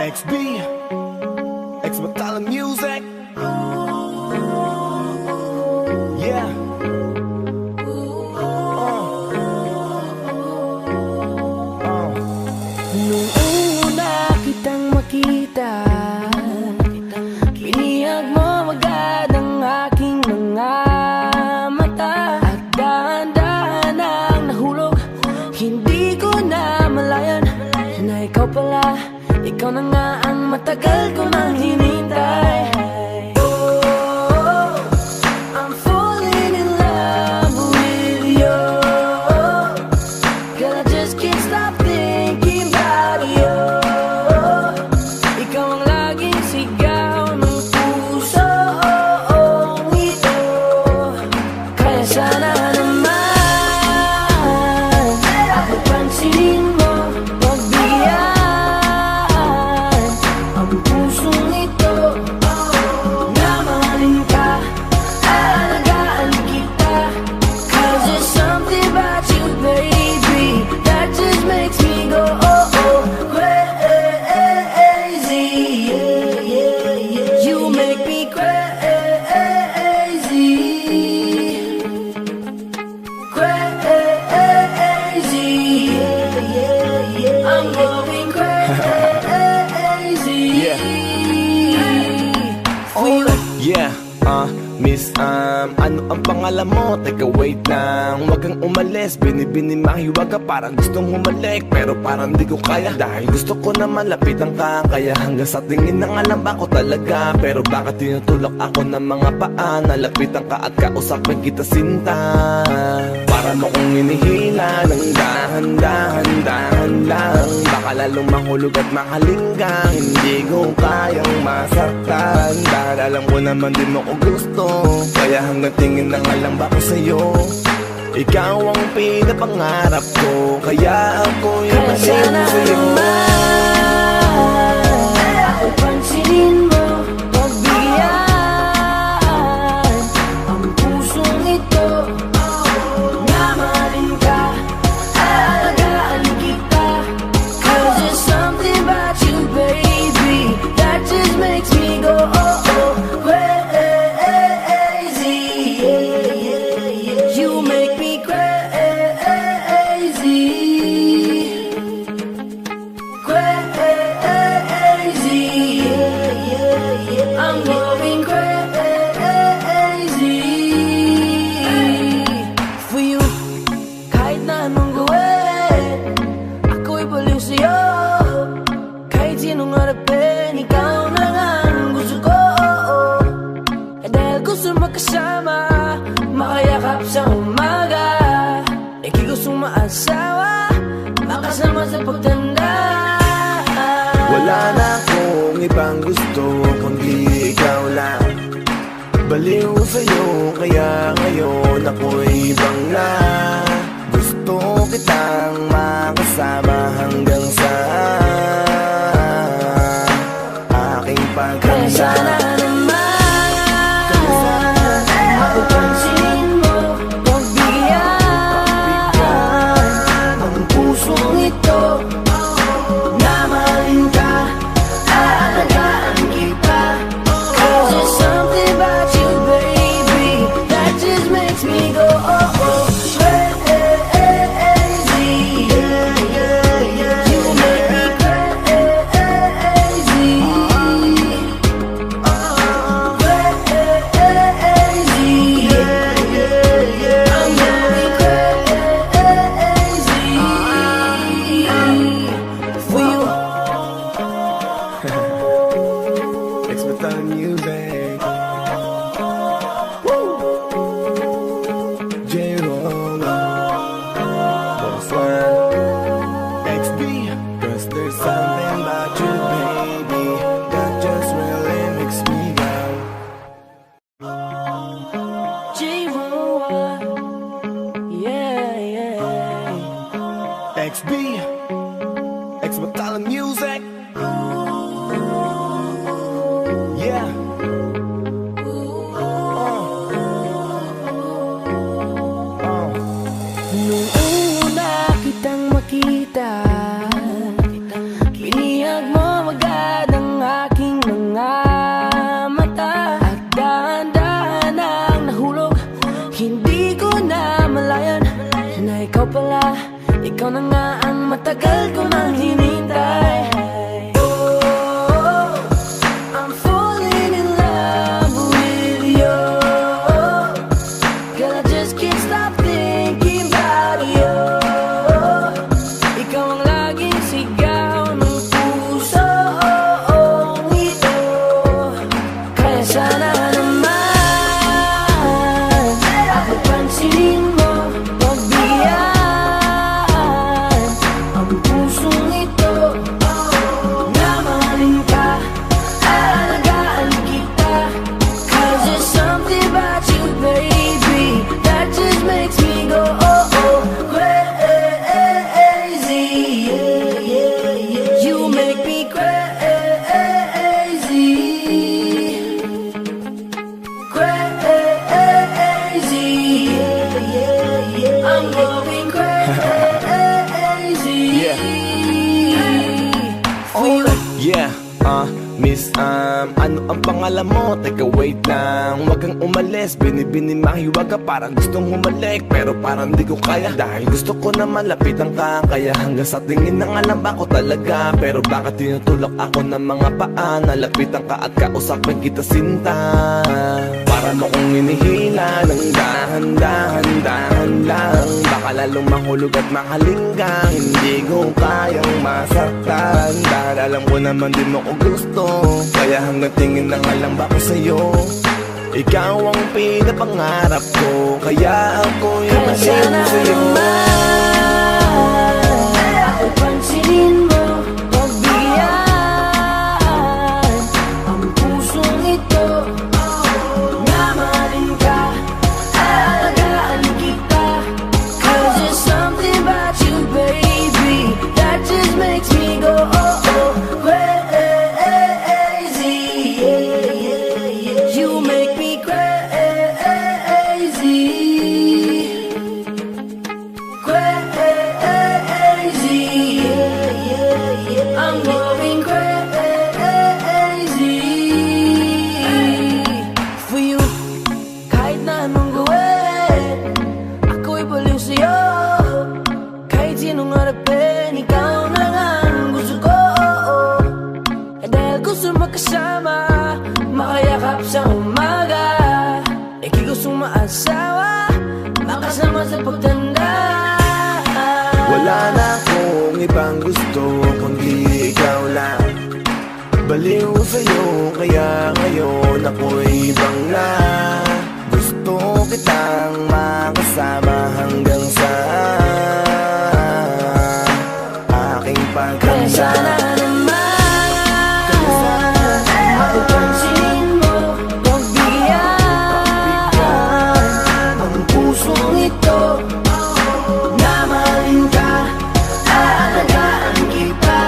XB, X-Metal Music. Yeah. Nung una kitang makita, binihag mo agad ang aking mga mata. At dahan-dahan ang nahulog, hindi ko na malayan na ikaw pala, ikaw na nga ang matagal ko nang hinintay. I'm going crazy. Yeah, Miss, ano ang pangalan mo? Teka, wait lang, wag kang umalis. Binimahiwag ka, parang gustong humalik, pero parang di ko kaya, dahil gusto ko naman lapitan ka. Kaya hanggang sa tingin na alam ba ko talaga, pero bakit tinutulak ako ng mga paa? Nalapitan ka at kausapin kita, sinta, para mo kong inihila ng dahan-dahan lang. Baka lalong mahulog at mahalinggang hindi ko kayang masaktan, dahil alam ko naman di mo ko gusto. Kaya hanggang tingin na nga lang ba ko sa'yo, ikaw ang pinapangarap ko. Kaya ako yung masin sa'yo. Ako pansinin mo, pagbigyan ang pusong ito. Na mahalin ka, alagaan kita. 'Cause there's something about you, baby, that just makes me go oh oh crazy. You make me crazy, crazy. I'm going crazy for you. Kahit na anong gawin, ako'y baliw sa'yo. Kahit sinong harapin, ikaw na nga ang gusto ko. Eh dahil gusto magkasama, makayakap sa umaga. Ika'y gustong maasawa, makasama sa pagtanda. Wala na akong ibang gusto kundi ikaw lang. Baliw sa'yo, kaya ngayon ako'y ibang na. Gusto kitang makasama hanggang sa aking Kaya sana pagkanda. naman ako pansinin mo, pagbigyan ang pusong ito. Na mahalin ka, alagaan kita. 'Cause there's something about you, baby, that just makes me go oh oh crazy. You make me crazy. I'm going crazy for you. X-Metal Music. J-Roll, Boss One, XB. 'Cause there's something about you, baby, that just really makes me go. J-Roll, yeah. XB, X-Metal Music. Yeah. Nung una kitang makita, binihag mo agad ikaw na nga ang matagal ko nang hinintay. Oh, I'm falling in love with you. Girl, I just can't stop thinking about you. Ikaw ang laging sigaw ng pusong ito. Kaya sana naman ako pansinin mo, pagbigyan ang pusong ito. Na mahalin ka, aalagaan kita. 'Cause there's something about you, baby, that just makes me go crazy. Yeah, yeah, yeah. You make me crazy. Crazy. Yeah, yeah, yeah. I'm going crazy. Yeah. For you. Yeah, Miss, ano ang pangalan mo? Teka, wait lang. Wag kang umalis, binibini mahiwag ka. Parang gustong humalik, pero parang di ko kaya. Dahil gusto ko na malapitan ka. Kaya hanggang sa tingin ng alam ba ko talaga. Pero bakit tinutulak ako ng mga paa? Nalapitan ka at kausapin kita, sinta. Para mo kong inihila ng dahan-dahan lang. Baka lalong mahulog at mahalinggang. Hindi ko kayang masaktan. Dahil alam ko naman din mo ko gusto. Kaya hanggang tingin na nga lang ba ko sa'yo? Ikaw ang pinapangarap ko. Kaya ako yung nasin sa'yo. Ako pansinin mo, pagbigyan ang pusong ito. Na mahalin ka, aalagaan kita. 'Cause there's something about you, baby, that just makes me go crazy. Yeah, yeah, yeah. You make me crazy. Crazy. Yeah, yeah, yeah. I'm going crazy for you. Kahit na anong gawin, ako'y baliw sa'yo. Kahit sinong harapin, ikaw na nga ang gusto ko. Dahil gusto magkasama, makayakap sa umaga. Ika'y gustong maasawa, makasama sa pagtanda. Wala na akong ibang gusto kundi ikaw lang. Baliw sa'yo, kaya ngayon ako'y ibang na. Gusto kitang makasama hanggang sa aking Kaya sana pagkanda. naman ako pansinin mo, pagbigyan ang pusong ito. Na mahalin ka, aalagaan kita.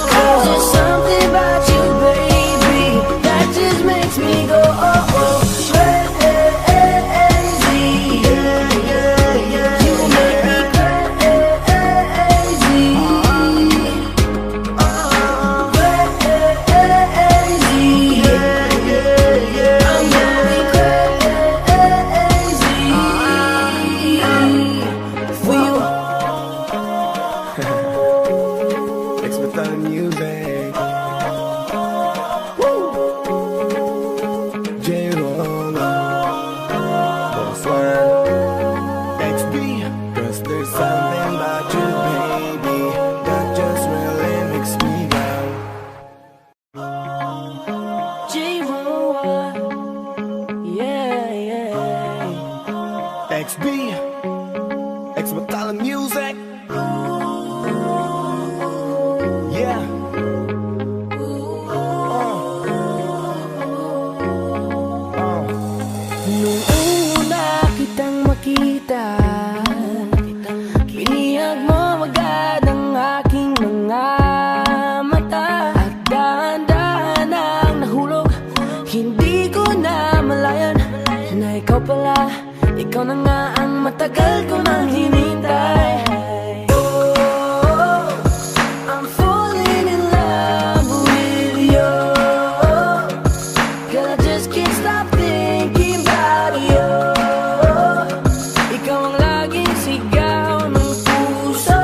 'Cause there's something about you, baby, that just makes me go crazy. Yeah, yeah, yeah. You make me crazy. Crazy. Yeah, yeah, yeah. I'm going crazy for you. Expected music. J-Roll, Boss One, XB. 'Cause there's something about you, baby, that just really makes me go. J-Roll, yeah, yeah. XB, Expected music. Yeah. Nung una kitang makita, binihag mo agad ang aking mga mata. At dahan-dahan ang nahulog, hindi ko na malayan na ikaw pala, ikaw na nga ang matagal ko nang hinintay. Oh, I'm falling in love with you. Girl, I just can't stop thinking about you. Ikaw ang laging sigaw ng puso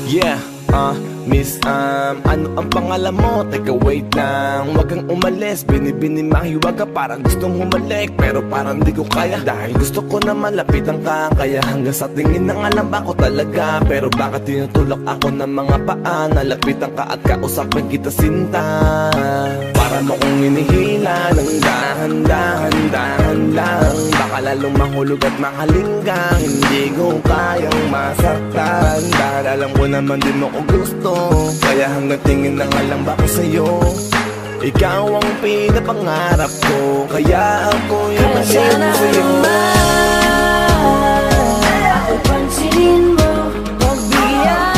Yeah, Miss ano ang pangalan mo? Teka wait lang, wag kang umalis. Binibini-mahiwag ka, parang gustong humalik, pero parang di ko kaya, dahil gusto ko na malapitan ka. Kaya hanggang sa tingin ng alam ba ko talaga, pero bakit tinutulak ako ng mga paa? Nalapitan ka at kausapin kita sinta, para mo kong inihila ng dahan-dahan lang. Baka lalong mahulog at mahalinggang hindi ko kayang masaktan, dahil alam ko naman din mo ko gusto. Kaya hanggang tingin na nga lang ba ko sa'yo? Ikaw ang pinapangarap ko, kaya ako yung masin sa'yo. Ako pansinin mo, pagbigyan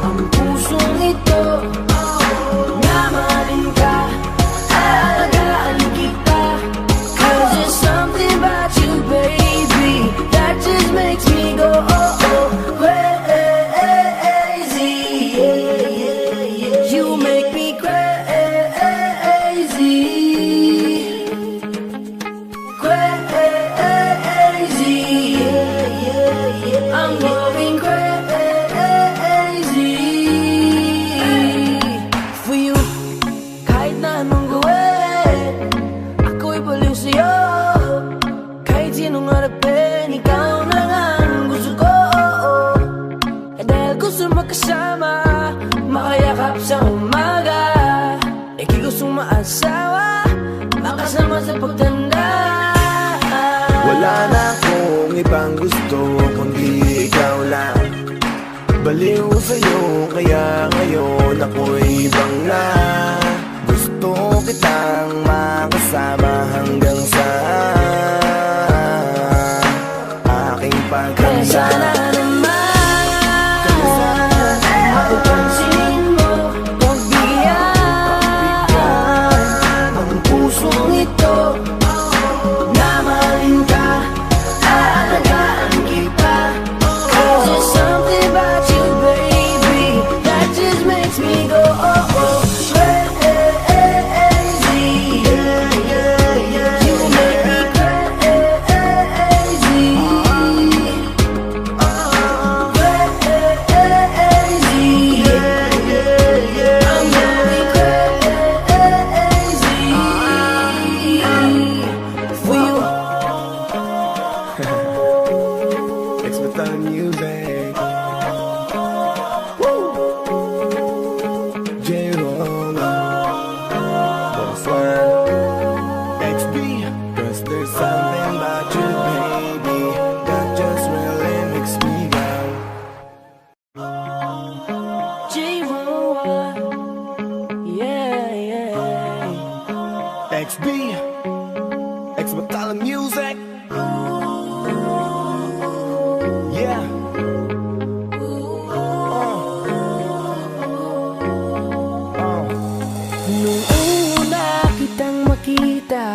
ang pusong ito. Na mahalin ka, alagaan kita. 'Cause there's something about you, baby, that just makes me go oh oh crazy. You make me crazy, crazy. I'm going crazy for you. Kahit na anong gawin, ako'y baliw sa'yo. Kahit sinong harapin, ikaw na nga ang gusto ko. Dahil gusto magkasama, makayakap sa umaga. Ika'y gustong maasawa, makasama sa pagtanda. Wala na akong ibang gusto kundi ikaw lang. Baliw sa'yo, kaya ngayon ako'y ibang na. Gusto kitang makasama hanggang sa aking Kaya sana pagkanda. naman ako pansinin mo, pagbigyan ang pusong ito. Na mahalin ka, alagaan kita. 'Cause there's something about you, baby, that just makes me go oh oh crazy. You make me crazy, crazy. I'm going crazy for you. It's with the music. J-Roll, Boss One, XB. 'Cause there's something about you, baby, that just really makes me go. J-Roll, yeah, yeah. XB, X with the music. Yeah. Nung una kitang makita,